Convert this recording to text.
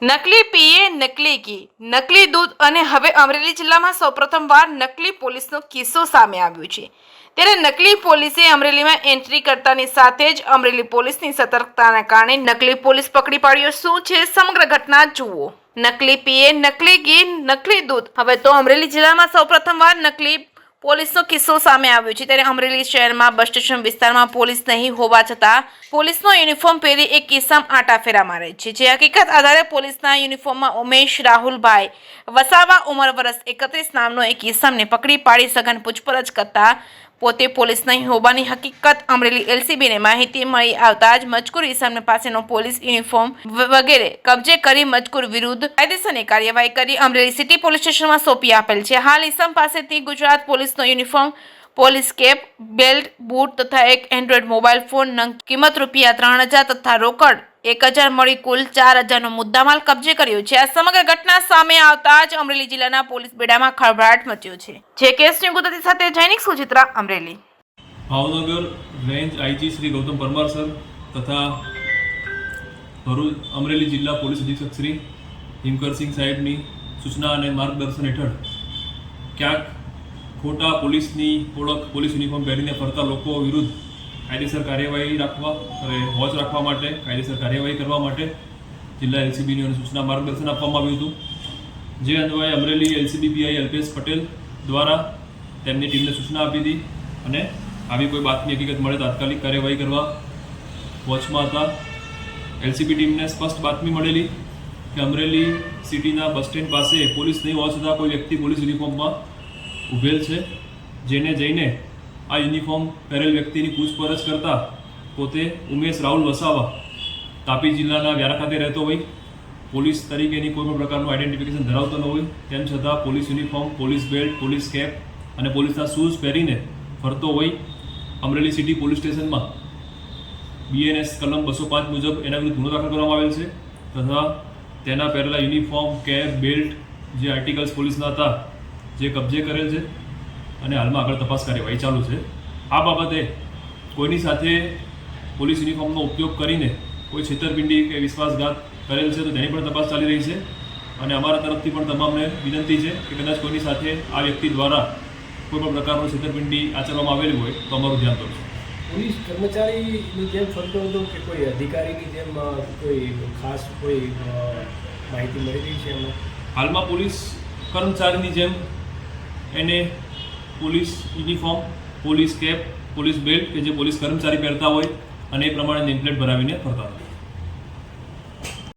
નકલી પીએ, નકલી ઘી, નકલી દૂધ અને હવે અમરેલી જિલ્લામાં સૌપ્રથમવાર નકલી પોલીસનો કિસ્સો સામે આવ્યો છે. ત્યારે નકલી પોલીસે અમરેલીમાં એન્ટ્રી કરતાની સાથે જ અમરેલી પોલીસની સતર્કતાના કારણે નકલી પોલીસ પકડી પાડ્યો. શું છે સમગ્ર ઘટના જુઓ. નકલી પીએ, નકલી ઘી, નકલી દૂધ. હવે તો અમરેલી જિલ્લામાં સૌપ્રથમવાર નકલી પોલીસનો કિસ્સો સામે આવ્યો છે. ત્યારે અમરેલી શહેરમાં બસ સ્ટેશન વિસ્તારમાં પોલીસ નહીં હોવા છતાં પોલીસનો યુનિફોર્મ પહેરી એક કિસ્સામ આટા ફેરા મારે છે. જે હકીકત આધારે પોલીસના યુનિફોર્મમાં ઉમેશ રાહુલભાઈ વસાવા ઉંમર વર્ષ 31 નામનો એક કિસ્સામને પકડી પાડી સઘન પૂછપરછ કરતા પોતે પોલીસ નહીં હોવાની હકીકત અમરેલી એલસીબીને માહિતી મળી આવતા જ મજકૂર ઇસમને પાસેનો પોલીસ યુનિફોર્મ વગેરે કબજે કરી મજકૂર વિરુદ્ધ કાયદેસરની કાર્યવાહી કરી અમરેલી સિટી પોલીસ સ્ટેશનમાં સોંપી આપેલ છે. હાલ ઇસમ પાસેથી ગુજરાત પોલીસનો uniform, police cap, belt, boot તથા એક એન્ડ્રોઈડ મોબાઈલ ફોન કિંમત રૂપિયા 3000 તથા રોકડ 1000 મળી કુલ 4000નો મુદ્દામાલ કબજે કર્યો છે. આ સમગ્ર ઘટના સામે આવતા જ અમરેલી જિલ્લાના પોલીસ બેડામાં ખળભળાટ મચ્યો છે. જે કેસની ગુજરાતી સાથે Jainik Suchitra, Amreli. Bhavnagar range IG Shri Gautam Parmar sir તથા ભરૂચ અમરેલી જિલ્લા પોલીસ અધિક્ષક શ્રી હિમકરસિંહ સાહેબની સૂચના અને માર્ગદર્શન હેઠળ ક્યાંક ખોટા પોલીસની ઓળખ, પોલીસ યુનિફોર્મ પહેરીને ફરતા લોકો વિરુદ્ધ કાયદેસર કાર્યવાહી વોચ રાખવા માટે, કાયદેસર કાર્યવાહી કરવા માટે જિલ્લા એલસીબીની સૂચના માર્ગદર્શન આપવામાં આવ્યું હતું. જે અન્વયે અમરેલી એલસીબી પીઆઈ અલ્પેશ પટેલ દ્વારા તેમની ટીમને સૂચના આપી હતી અને આવી કોઈ બાતમી હકીકત મળે તાત્કાલિક કાર્યવાહી કરવા વોચમાં હતા. એલસીબી ટીમને સ્પષ્ટ બાતમી મળેલી કે અમરેલી સિટીના બસ સ્ટેન્ડ પાસે પોલીસ નહીં હોવા છતાં કોઈ વ્યક્તિ પોલીસ યુનિફોર્મમાં ઊભેલ છે. જેને જઈને આ યુનિફોર્મ પહેરેલ વ્યક્તિની પૂછપરછ કરતા પોતે ઉમેશ રાહુલ વસાવા તાપી જિલ્લાના વ્યારા ખાતે રહેતો હોય, પોલીસ તરીકેની કોઈ પણ પ્રકારનું આઈડેન્ટિફિકેશન ધરાવતો ન હોય, તેમ છતાં police uniform, police belt, police cap અને પોલીસના શૂઝ પહેરીને ફરતો હોય. અમરેલી સિટી પોલીસ સ્ટેશનમાં BNS કલમ 205 મુજબ એના વિરુદ્ધ ગુનો દાખલ કરવામાં આવેલ છે તથા તેના પહેરેલા યુનિફોર્મ, કેપ, બેલ્ટ જે આર્ટિકલ્સ પોલીસના હતા જે કબજે કરેલ છે અને હાલમાં આગળ તપાસ કાર્યવાહી ચાલુ છે. આ બાબતે કોઈની સાથે પોલીસ યુનિફોર્મનો ઉપયોગ કરીને કોઈ છેતરપિંડી કે વિશ્વાસઘાત કરેલ છે તો તેની પણ તપાસ ચાલી રહી છે અને અમારા તરફથી પણ તમામને વિનંતી છે કે કદાચ કોઈની સાથે આ વ્યક્તિ દ્વારા કોઈ પણ પ્રકારનું છેતરપિંડી આચરવામાં આવેલી હોય તો અમારું ધ્યાન દોરશું. પોલીસ કર્મચારીની જેમ ફરતો હતો કે કોઈ અધિકારીની જેમ કોઈ ખાસ કોઈ માહિતી મળી રહી છે એમાં? હાલમાં પોલીસ કર્મચારીની જેમ એને police uniform, police cap, police belt કે જે પોલીસ કર્મચારી પહેરતા હોય અને એ પ્રમાણે નેમપ્લેટ ભરાવીને ફરતા હતા.